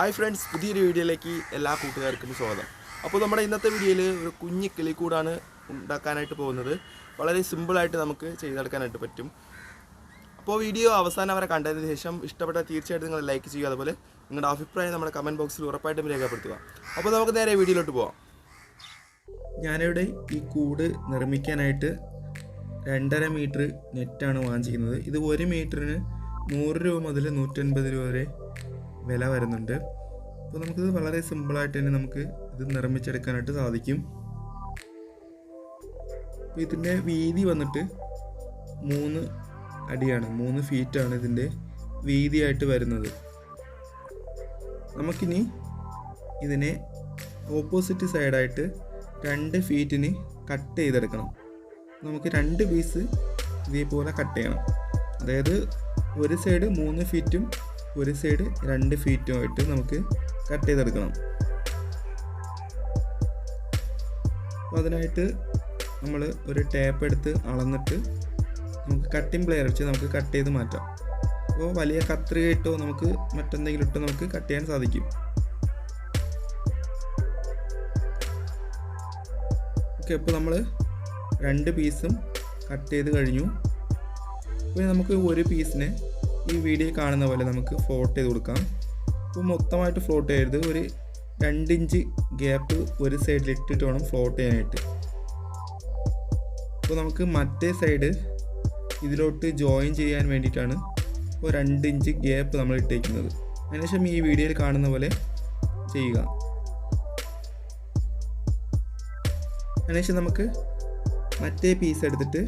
Hi friends, പുതിയൊരു വീഡിയോയിലേക്ക് എല്ലാ കൂട്ടുകാർക്കും സ്വാഗതം. അപ്പോൾ നമ്മുടെ ഇന്നത്തെ വീഡിയോയിൽ ഒരു കുഞ്ഞ് കിളിക്കൂടാണ് ഉണ്ടാക്കാനായിട്ട് പോകുന്നത്. വളരെ സിമ്പിളായിട്ട് നമുക്ക് ചെയ്തെടുക്കാനായിട്ട് പറ്റും. അപ്പോൾ വീഡിയോ അവസാനം വരെ കണ്ടതിന് ശേഷം ഇഷ്ടപ്പെട്ടാൽ തീർച്ചയായിട്ടും നിങ്ങൾ ലൈക്ക് ചെയ്യുക. അതുപോലെ നിങ്ങളുടെ അഭിപ്രായം നമ്മുടെ കമൻറ്റ് ബോക്സിൽ ഉറപ്പായിട്ടും രേഖപ്പെടുത്തുക. അപ്പോൾ നമുക്ക് നേരെ വീഡിയോയിലോട്ട് പോകാം. ഞാനിവിടെ ഈ കൂട് നിർമ്മിക്കാനായിട്ട് 2.5 മീറ്റർ നെറ്റാണ് വാങ്ങിച്ചിരിക്കുന്നത്. ഇത് 1 മീറ്ററിന് 100 രൂപ മുതൽ 150 രൂപ വരെ വില വരുന്നുണ്ട്. അപ്പോൾ നമുക്കിത് വളരെ സിമ്പിളായിട്ട് തന്നെ നമുക്ക് ഇത് നിർമ്മിച്ചെടുക്കാനായിട്ട് സാധിക്കും. അപ്പോൾ ഇതിൻ്റെ വീതി വന്നിട്ട് 3 അടിയാണ്, 3 ഫീറ്റാണ് ഇതിൻ്റെ വീതിയായിട്ട് വരുന്നത്. നമുക്കിനി ഇതിനെ ഓപ്പോസിറ്റ് സൈഡായിട്ട് 2 ഫീറ്റിന് കട്ട് ചെയ്തെടുക്കണം. നമുക്ക് 2 പീസ് ഇതേപോലെ കട്ട് ചെയ്യണം. അതായത് ഒരു സൈഡ് 3 ഫീറ്റും ഒരു സൈഡ് 2 ഫീറ്റുമായിട്ട് നമുക്ക് കട്ട് ചെയ്തെടുക്കണം. അപ്പോൾ അതിനായിട്ട് നമ്മൾ ഒരു ടേപ്പ് എടുത്ത് അളന്നിട്ട് നമുക്ക് കട്ടിംഗ് പ്ലെയർ വെച്ച് നമുക്ക് കട്ട് ചെയ്ത് മാറ്റാം. അപ്പോൾ വലിയ കത്രികയിട്ടോ നമുക്ക് മറ്റെന്തെങ്കിലും ഇട്ടോ നമുക്ക് കട്ട് ചെയ്യാൻ സാധിക്കും. ഓക്കെ, അപ്പോൾ നമ്മൾ 2 പീസും കട്ട് ചെയ്ത് കഴിഞ്ഞു. പിന്നെ നമുക്ക് ഒരു പീസിനെ ഈ വീഡിയോ കാണുന്ന പോലെ നമുക്ക് ഫ്ലോട്ട് ചെയ്ത് കൊടുക്കാം. അപ്പോൾ മൊത്തമായിട്ട് ഫ്ലോട്ട് ചെയ്യരുത്, ഒരു 2 ഇഞ്ച് ഗ്യാപ്പ് ഒരു സൈഡിൽ ഇട്ടിട്ട് വേണം ഫ്ലോട്ട് ചെയ്യാനായിട്ട്. അപ്പോൾ നമുക്ക് മറ്റേ സൈഡ് ഇതിലോട്ട് ജോയിൻ ചെയ്യാൻ വേണ്ടിയിട്ടാണ് ഇപ്പോൾ 2 ഇഞ്ച് ഗ്യാപ്പ് നമ്മൾ ഇട്ടേക്കുന്നത്. അതിനുശേഷം ഈ വീഡിയോയിൽ കാണുന്ന പോലെ ചെയ്യുക. അതിനുശേഷം നമുക്ക് മറ്റേ പീസ് എടുത്തിട്ട്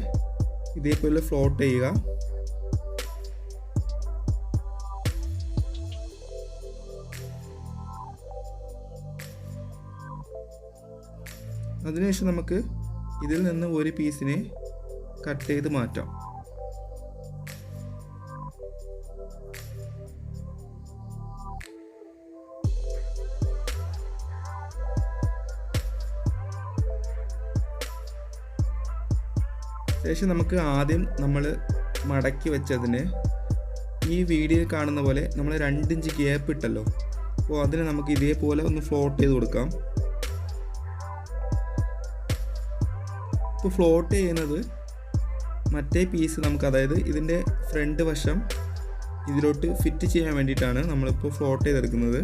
ഇതേപോലെ ഫ്ലോട്ട് ചെയ്യുക. അതിനുശേഷം നമുക്ക് ഇതിൽ നിന്ന് ഒരു പീസിനെ കട്ട് ചെയ്ത് മാറ്റാം. ശേഷം നമുക്ക് ആദ്യം നമ്മൾ മടക്കി വെച്ചതിന് ഈ വീഡിയോയിൽ കാണുന്ന പോലെ നമ്മൾ 2 ഇഞ്ച് ഗ്യാപ്പ് ഇട്ടല്ലോ. അപ്പോൾ അതിന് നമുക്ക് ഇതേപോലെ ഒന്ന് ഫ്ലോട്ട് ചെയ്ത് കൊടുക്കാം. ഇപ്പോൾ ഫ്ലോട്ട് ചെയ്യുന്നത് മറ്റേ പീസ് നമുക്ക്, അതായത് ഇതിൻ്റെ ഫ്രണ്ട് വശം ഇതിലോട്ട് ഫിറ്റ് ചെയ്യാൻ വേണ്ടിയിട്ടാണ് നമ്മളിപ്പോൾ ഫ്ലോട്ട് ചെയ്തെടുക്കുന്നത്.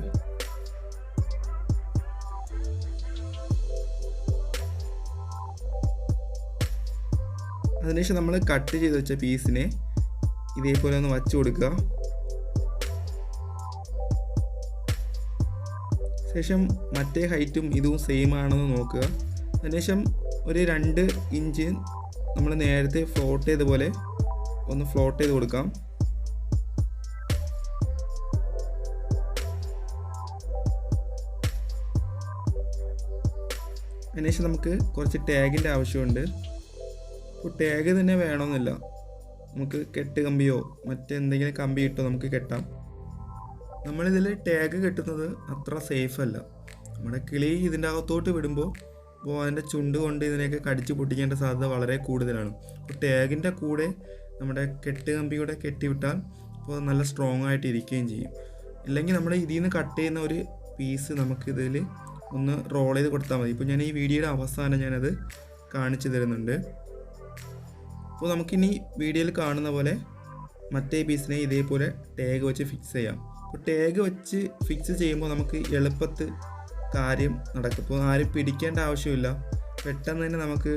അതിനുശേഷം നമ്മൾ കട്ട് ചെയ്ത് വെച്ച പീസിനെ ഇതേപോലെ ഒന്ന് വച്ച് കൊടുക്കുക. ശേഷം മറ്റേ ഹൈറ്റും ഇതും സെയിം ആണെന്ന് നോക്കുക. അതിനുശേഷം ഒരു 2 ഇഞ്ച് നമ്മൾ നേരത്തെ ഫ്ലോട്ട് ചെയ്ത പോലെ ഒന്ന് ഫ്ലോട്ട് ചെയ്ത് കൊടുക്കാം. അതിനുശേഷം നമുക്ക് കുറച്ച് ടാഗിൻ്റെ ആവശ്യമുണ്ട്. അപ്പോൾ ടാഗ് തന്നെ വേണമെന്നില്ല, നമുക്ക് കെട്ട് കമ്പിയോ മറ്റെന്തെങ്കിലും കമ്പി ഇട്ടോ നമുക്ക് കെട്ടാം. നമ്മളിതിൽ ടാഗ് കെട്ടുന്നത് അത്ര സേഫ് അല്ല. നമ്മുടെ കിളി ഇതിൻ്റെ അകത്തോട്ട് വിടുമ്പോൾ അതിൻ്റെ ചുണ്ട് കൊണ്ട് ഇതിനെയൊക്കെ കടിച്ച് പൊട്ടിക്കേണ്ട സാധ്യത വളരെ കൂടുതലാണ്. അപ്പോൾ ടാഗിൻ്റെ കൂടെ നമ്മുടെ കെട്ട് കമ്പിയുടെ കെട്ടിവിട്ടാൽ അപ്പോൾ നല്ല സ്ട്രോങ് ആയിട്ട് ഇരിക്കുകയും ചെയ്യും. ഇല്ലെങ്കിൽ നമ്മൾ ഇതിൽ നിന്ന് കട്ട് ചെയ്യുന്ന ഒരു പീസ് നമുക്കിതിൽ ഒന്ന് റോൾ ചെയ്ത് കൊടുത്താൽ മതി. ഇപ്പോൾ ഞാൻ ഈ വീഡിയോയുടെ അവസാനം ഞാനത് കാണിച്ചു തരുന്നുണ്ട്. അപ്പോൾ നമുക്കിനി വീഡിയോയിൽ കാണുന്ന പോലെ മറ്റേ പീസിനെ ഇതേപോലെ ടാഗ് വെച്ച് ഫിക്സ് ചെയ്യാം. അപ്പോൾ ടാഗ് വെച്ച് ഫിക്സ് ചെയ്യുമ്പോൾ നമുക്ക് എളുപ്പത്തിൽ കാര്യം നടക്കും. ഇപ്പോൾ ആരും പിടിക്കേണ്ട ആവശ്യമില്ല, പെട്ടെന്ന് തന്നെ നമുക്ക്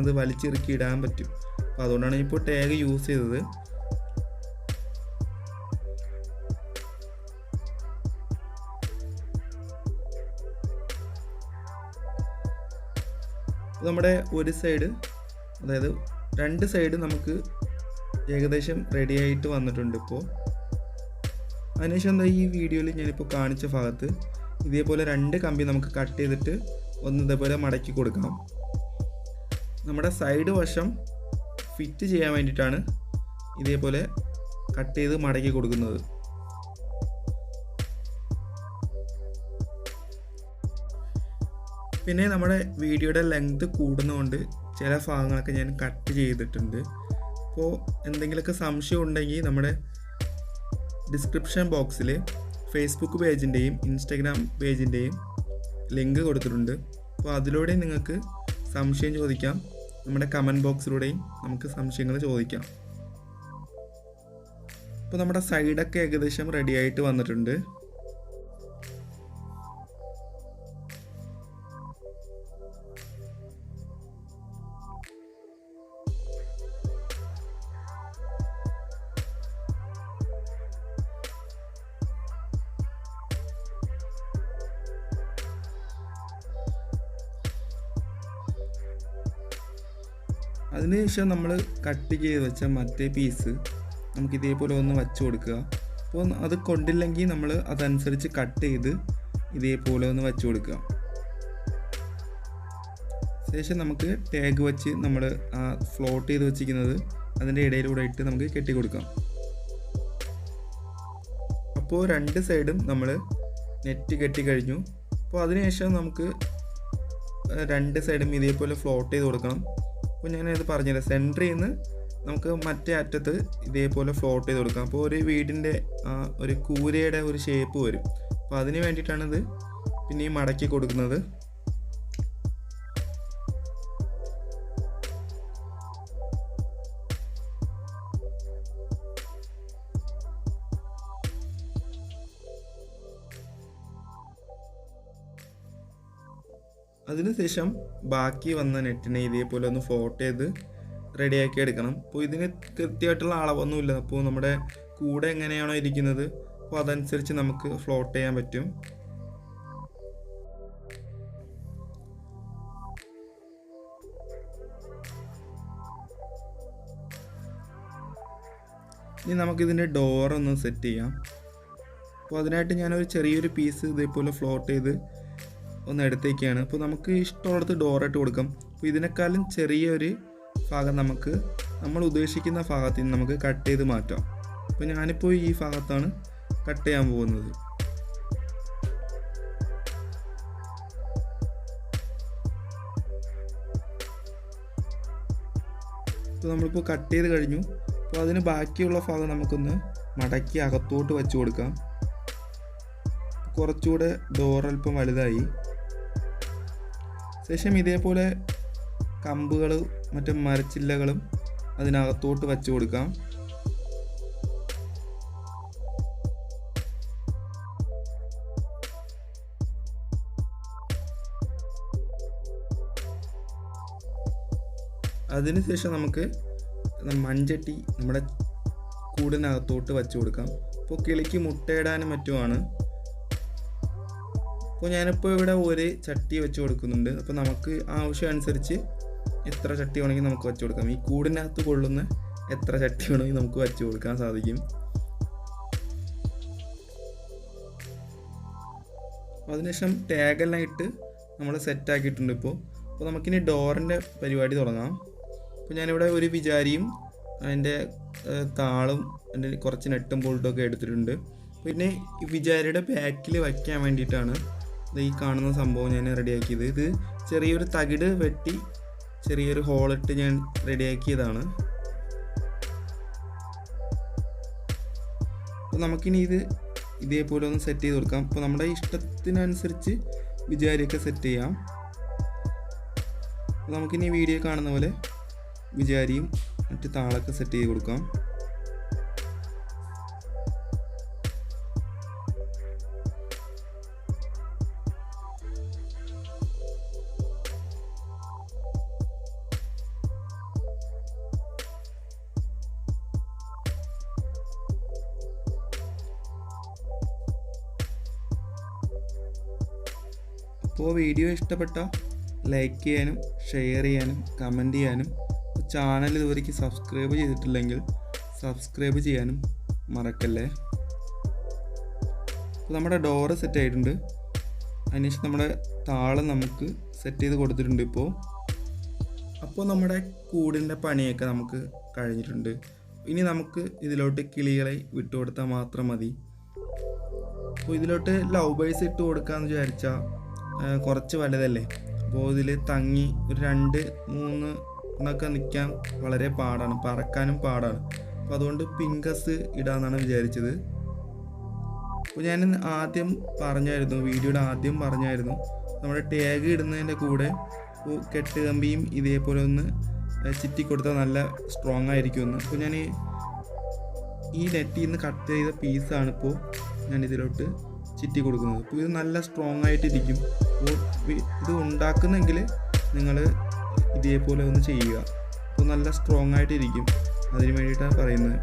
അത് വലിച്ചിറുക്കി ഇടാൻ പറ്റും. അപ്പോൾ അതുകൊണ്ടാണ് ഇപ്പോൾ ടാഗ് യൂസ് ചെയ്തത്. നമ്മുടെ ഒരു സൈഡ്, അതായത് 2 സൈഡ് നമുക്ക് ഏകദേശം റെഡി ആയിട്ട് വന്നിട്ടുണ്ട്. ഇപ്പോൾ അതിനുശേഷം എന്താ ഈ വീഡിയോയിൽ ഞാനിപ്പോൾ കാണിച്ച ഭാഗത്ത് ഇതേപോലെ 2 കമ്പി നമുക്ക് കട്ട് ചെയ്തിട്ട് ഒന്ന് ഇതേപോലെ മടക്കി കൊടുക്കണം. നമ്മുടെ സൈഡ് വശം ഫിറ്റ് ചെയ്യാൻ വേണ്ടിയിട്ടാണ് ഇതേപോലെ കട്ട് ചെയ്ത് മടക്കി കൊടുക്കുന്നത്. പിന്നെ നമ്മുടെ വീഡിയോയുടെ ലെങ്ത് കൂടുന്നതുകൊണ്ട് ചില ഭാഗങ്ങളൊക്കെ ഞാൻ കട്ട് ചെയ്തിട്ടുണ്ട്. അപ്പോൾ എന്തെങ്കിലുമൊക്കെ സംശയം ഉണ്ടെങ്കിൽ നമ്മുടെ ഡിസ്ക്രിപ്ഷൻ ബോക്സിൽ ഫേസ്ബുക്ക് പേജിൻ്റെയും ഇൻസ്റ്റഗ്രാം പേജിൻ്റെയും ലിങ്ക് കൊടുത്തിട്ടുണ്ട്. അപ്പോൾ അതിലൂടെ നിങ്ങൾക്ക് സംശയം ചോദിക്കാം. നമ്മുടെ കമൻറ്റ് ബോക്സിലൂടെയും നമുക്ക് സംശയങ്ങൾ ചോദിക്കാം. അപ്പോൾ നമ്മുടെ സൈഡൊക്കെ ഏകദേശം റെഡി ആയിട്ട് വന്നിട്ടുണ്ട്. അതിനുശേഷം നമ്മൾ കട്ട് ചെയ്ത് വെച്ച മറ്റേ പീസ് നമുക്ക് ഇതേപോലെ ഒന്ന് വച്ച് കൊടുക്കുക. അപ്പോൾ അത് കൊണ്ടില്ലെങ്കിൽ നമ്മൾ അതനുസരിച്ച് കട്ട് ചെയ്ത് ഇതേപോലെ ഒന്ന് വച്ച് കൊടുക്കുക. ശേഷം നമുക്ക് ടാഗ് വെച്ച് നമ്മൾ ആ ഫ്ലോട്ട് ചെയ്ത് വെച്ചിരിക്കുന്നത് അതിൻ്റെ ഇടയിലൂടെ ഇട്ട് നമുക്ക് കെട്ടി കൊടുക്കാം. അപ്പോൾ രണ്ട് സൈഡും നമ്മൾ നെറ്റ് കെട്ടി കഴിഞ്ഞു. അപ്പോൾ അതിനുശേഷം നമുക്ക് രണ്ട് സൈഡും ഇതേപോലെ ഫ്ലോട്ട് ചെയ്ത് കൊടുക്കണം. അപ്പോൾ ഞാനത് പറഞ്ഞുതരാം. സെൻറ്ററിൽ നിന്ന് നമുക്ക് മറ്റേ അറ്റത്ത് ഇതേപോലെ ഫ്ലോട്ട് ചെയ്ത് കൊടുക്കാം. അപ്പോൾ ഒരു വീടിൻ്റെ ഒരു കൂരയുടെ ഒരു ഷേപ്പ് വരും. അപ്പോൾ അതിന് വേണ്ടിയിട്ടാണിത് പിന്നെയും മടക്കി കൊടുക്കുന്നത്. അതിനുശേഷം ബാക്കി വന്ന നെറ്റിനെ ഇതേപോലെ ഒന്ന് ഫ്ലോട്ട് ചെയ്ത് റെഡിയാക്കി എടുക്കണം. അപ്പോൾ ഇതിന് കൃത്യമായിട്ടുള്ള അളവൊന്നുമില്ല. അപ്പോൾ നമ്മുടെ കൂടെ എങ്ങനെയാണോ ഇരിക്കുന്നത് അപ്പോൾ അതനുസരിച്ച് നമുക്ക് ഫ്ലോട്ട് ചെയ്യാൻ പറ്റും. ഇനി നമുക്കിതിൻ്റെ ഡോറൊന്ന് സെറ്റ് ചെയ്യാം. അപ്പോൾ അതിനായിട്ട് ഞാനൊരു ചെറിയൊരു പീസ് ഇതേപോലെ ഫ്ലോട്ട് ചെയ്ത് ഒന്ന് എടുത്തേക്കാണ്. അപ്പോൾ നമുക്ക് ഇഷ്ടമുള്ളത് ഡോറായിട്ട് കൊടുക്കാം. അപ്പോൾ ഇതിനേക്കാളും ചെറിയൊരു ഭാഗം നമുക്ക് നമ്മൾ ഉദ്ദേശിക്കുന്ന ഭാഗത്തിൽ നിന്ന് നമുക്ക് കട്ട് ചെയ്ത് മാറ്റാം. അപ്പോൾ ഞാനിപ്പോൾ ഈ ഭാഗത്താണ് കട്ട് ചെയ്യാൻ പോകുന്നത്. അപ്പോൾ നമ്മളിപ്പോൾ കട്ട് ചെയ്ത് കഴിഞ്ഞു. അപ്പോൾ അതിന് ബാക്കിയുള്ള ഭാഗം നമുക്കൊന്ന് മടക്കി അകത്തോട്ട് വെച്ച് കൊടുക്കാം. കുറച്ചുകൂടെ ഡോർ അല്പം വലുതായി. ശേഷം ഇതേപോലെ കമ്പുകൾ മറ്റു മരച്ചില്ലകളും അതിനകത്തോട്ട് വച്ച് കൊടുക്കാം. അതിനുശേഷം നമുക്ക് മൺചട്ടി നമ്മുടെ കൂടിനകത്തോട്ട് വച്ച് കൊടുക്കാം. അപ്പോൾ കിളിക്ക് മുട്ടയിടാനും മറ്റുമാണ്. അപ്പോൾ ഞാനിപ്പോൾ ഇവിടെ ഒരു ചട്ടി വെച്ച് കൊടുക്കുന്നുണ്ട്. അപ്പോൾ നമുക്ക് ആവശ്യം അനുസരിച്ച് എത്ര ചട്ടി വേണമെങ്കിൽ നമുക്ക് വെച്ച് കൊടുക്കാം. ഈ കൂടിനകത്ത് കൊള്ളുന്ന എത്ര ചട്ടി വേണമെങ്കിൽ നമുക്ക് വെച്ച് കൊടുക്കാൻ സാധിക്കും. അതിനുശേഷം ടാഗെല്ലാം ഇട്ട് നമ്മൾ സെറ്റാക്കിയിട്ടുണ്ട്. അപ്പോൾ നമുക്കിനി ഡോറിൻ്റെ പരിപാടി തുടങ്ങാം. അപ്പോൾ ഞാനിവിടെ ഒരു വിചാരിയും അതിൻ്റെ താളും അതിൻ്റെ കുറച്ച് നെട്ടും ബോൾട്ടൊക്കെ എടുത്തിട്ടുണ്ട്. പിന്നെ ഈ വിചാരിയുടെ ബാക്കിൽ വയ്ക്കാൻ വേണ്ടിയിട്ടാണ് ഈ കാണുന്ന സംഭവം ഞാൻ റെഡിയാക്കിയത്. ഇത് ചെറിയൊരു തകിട് വെട്ടി ചെറിയൊരു ഹോളിട്ട് ഞാൻ റെഡിയാക്കിയതാണ്. അപ്പോൾ നമുക്കിനി ഇത് ഇതേപോലെ ഒന്ന് സെറ്റ് ചെയ്ത് കൊടുക്കാം. അപ്പോൾ നമ്മുടെ ഇഷ്ടത്തിനനുസരിച്ച് വിചാരിയൊക്കെ സെറ്റ് ചെയ്യാം. അപ്പോൾ നമുക്കിനി വീഡിയോ കാണുന്ന പോലെ വിചാരിയും മറ്റ് താളൊക്കെ സെറ്റ് ചെയ്ത് കൊടുക്കാം. അപ്പോൾ വീഡിയോ ഇഷ്ടപ്പെട്ട ലൈക്ക് ചെയ്യാനും ഷെയർ ചെയ്യാനും കമൻറ്റ് ചെയ്യാനും ചാനൽ ഇതുവരേക്ക് സബ്സ്ക്രൈബ് ചെയ്തിട്ടില്ലെങ്കിൽ സബ്സ്ക്രൈബ് ചെയ്യാനും മറക്കല്ലേ. അപ്പോൾ നമ്മുടെ ഡോറ് സെറ്റ് ആയിട്ടുണ്ട്. അതിനുശേഷം നമ്മുടെ താളം നമുക്ക് സെറ്റ് ചെയ്ത് കൊടുത്തിട്ടുണ്ട്. അപ്പോൾ നമ്മുടെ കൂടിൻ്റെ പണിയൊക്കെ നമുക്ക് കഴിഞ്ഞിട്ടുണ്ട്. ഇനി നമുക്ക് ഇതിലോട്ട് കിളികളെ വിട്ടുകൊടുത്താൽ മാത്രം മതി. അപ്പോൾ ഇതിലോട്ട് ലവ് ബേഴ്സ് ഇട്ട് കൊടുക്കാമെന്ന് വിചാരിച്ചാൽ കുറച്ച് വലുതല്ലേ. അപ്പോൾ ഇതിൽ തങ്ങി ഒരു 2-3 എന്നൊക്കെ നിൽക്കാൻ വളരെ പാടാണ്, പറക്കാനും പാടാണ്. അപ്പോൾ അതുകൊണ്ട് പിങ്കസ് ഇടാമെന്നാണ് വിചാരിച്ചത്. അപ്പോൾ ഞാൻ ആദ്യം പറഞ്ഞായിരുന്നു, വീഡിയോയുടെ ആദ്യം പറഞ്ഞായിരുന്നു നമ്മുടെ ടാഗ് ഇടുന്നതിൻ്റെ കൂടെ കെട്ട് കമ്പിയും ഇതേപോലെ ഒന്ന് ചിറ്റി കൊടുത്താൽ നല്ല സ്ട്രോങ് ആയിരിക്കുമെന്ന്. അപ്പോൾ ഞാൻ ഈ നെറ്റിൽ നിന്ന് കട്ട് ചെയ്ത പീസാണ് ഇപ്പോൾ ഞാൻ ഇതിലോട്ട് ചിറ്റി കൊടുക്കുന്നത്. അപ്പോൾ ഇത് നല്ല സ്ട്രോങ് ആയിട്ടിരിക്കും. അപ്പോൾ ഇത് ഉണ്ടാക്കുന്നെങ്കിൽ നിങ്ങൾ ഇതേപോലെ ഒന്ന് ചെയ്യുക. അപ്പോൾ നല്ല സ്ട്രോങ് ആയിട്ടിരിക്കും. അതിന് വേണ്ടിയിട്ടാണ് പറയുന്നത്.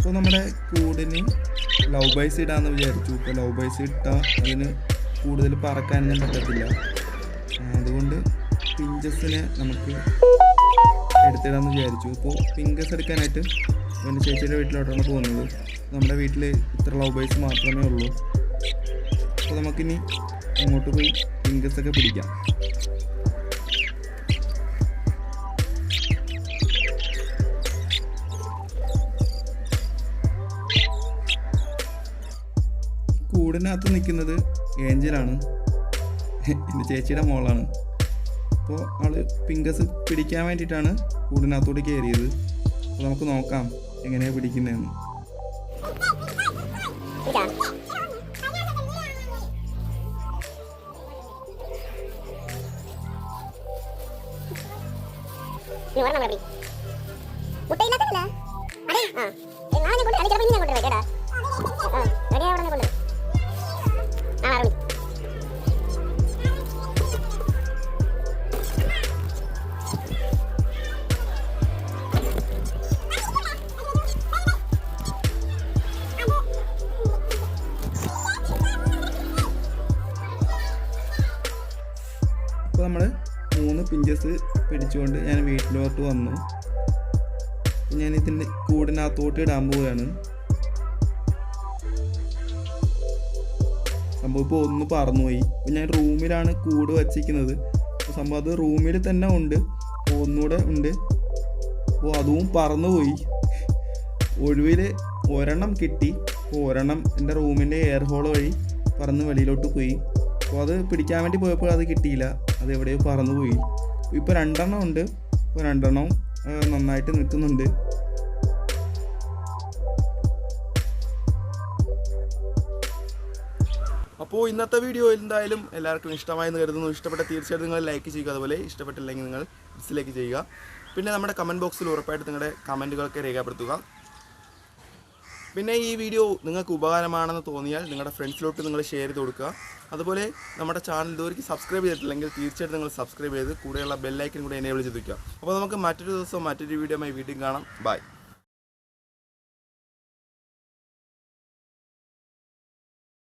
അപ്പോൾ നമ്മുടെ കൂടിന് ലവ് ബേഴ്സ് ഇടാമെന്ന് വിചാരിച്ചു. ഇപ്പോൾ ലവ് ബേഴ്സ് ഇട്ടാൽ അതിന് കൂടുതൽ പറക്കാനൊന്നും പറ്റത്തില്ല. അതുകൊണ്ട് പിഞ്ചസിനെ നമുക്ക് എടുത്തിടാമെന്ന് വിചാരിച്ചു. ഇപ്പോൾ പിങ്കസ് എടുക്കാനായിട്ട് എൻ്റെ ചേച്ചിയുടെ വീട്ടിലോട്ടാണ് പോകുന്നത്. നമ്മുടെ വീട്ടിൽ ഇത്ര ലവ് ബേഴ്സ് മാത്രമേ ഉള്ളൂ. അപ്പോൾ നമുക്കിനി അങ്ങോട്ട് പോയി പിങ്കസൊക്കെ പിടിക്കാം. കൂടിനകത്ത് നിൽക്കുന്നത് ഏഞ്ചലാണ്, എൻ്റെ ചേച്ചിയുടെ മോളാണ്. അപ്പോൾ അവൾ പിങ്കസ് പിടിക്കാൻ വേണ്ടിയിട്ടാണ് കൂടിനകത്തോട്ട് കയറിയത്. അപ്പോൾ നമുക്ക് നോക്കാം എങ്ങനെയാണ് പിടിക്കുന്നതെന്ന്. അപ്പോൾ നമ്മൾ 3 പിഞ്ചസ് പിടിച്ചുകൊണ്ട് ഞാൻ വീട്ടിലോട്ട് വന്നു. ഞാൻ ഇതിൻ്റെ കൂടിനകത്തോട്ട് ഇടാൻ പോവുകയാണ്. സംഭവം ഇപ്പോൾ ഒന്ന് പറന്നുപോയി. അപ്പോൾ ഞാൻ റൂമിലാണ് കൂട് വച്ചിരിക്കുന്നത്. അപ്പോൾ സംഭവം അത് റൂമിൽ തന്നെ ഉണ്ട്, ഒന്നുകൂടെ ഉണ്ട്. അപ്പോൾ അതും പറന്നുപോയി. ഒഴിവിൽ ഒരെണ്ണം കിട്ടി. അപ്പോൾ ഒരെണ്ണം എൻ്റെ റൂമിൻ്റെ എയർ ഹോൾ വഴി പറന്ന് വെളിയിലോട്ട് പോയി. അപ്പോൾ അത് പിടിക്കാൻ വേണ്ടി പോയപ്പോൾ അത് കിട്ടിയില്ല, അത് എവിടെയോ പറന്നുപോയി. ഇപ്പോൾ 2 എണ്ണം ഉണ്ട്. ഇപ്പോൾ 2 എണ്ണം നന്നായിട്ട് നിൽക്കുന്നുണ്ട്. അപ്പോൾ ഇന്നത്തെ വീഡിയോ എന്തായാലും എല്ലാവർക്കും ഇഷ്ടമായെന്ന് കരുതുന്നു. ഇഷ്ടപ്പെട്ട തീർച്ചയായിട്ടും നിങ്ങൾ ലൈക്ക് ചെയ്യുക, അതുപോലെ ഇഷ്ടപ്പെട്ടില്ലെങ്കിൽ നിങ്ങൾ ഡിസ്ലൈക്ക് ചെയ്യുക. പിന്നെ നമ്മുടെ കമൻറ്റ് ബോക്സിൽ ഉറപ്പായിട്ട് നിങ്ങളുടെ കമൻറ്റുകളൊക്കെ രേഖപ്പെടുത്തുക. പിന്നെ ഈ വീഡിയോ നിങ്ങൾക്ക് ഉപകാരമാണെന്ന് തോന്നിയാൽ നിങ്ങളുടെ ഫ്രണ്ട്സിലോട്ട് നിങ്ങൾ ഷെയർ ചെയ്ത് കൊടുക്കുക. അതുപോലെ നമ്മുടെ ചാനൽ ഇതുവരെ സബ്സ്ക്രൈബ് ചെയ്തിട്ടില്ലെങ്കിൽ തീർച്ചയായിട്ടും നിങ്ങൾ സബ്സ്ക്രൈബ് ചെയ്ത് കൂടെയുള്ള ബെല്ലൈക്കൻ കൂടെ എനേബിൾ ചെയ്ത് വയ്ക്കുക. അപ്പോൾ നമുക്ക് മറ്റൊരു ദിവസം മറ്റൊരു വീഡിയോയുമായി വീണ്ടും കാണാം. ബൈ.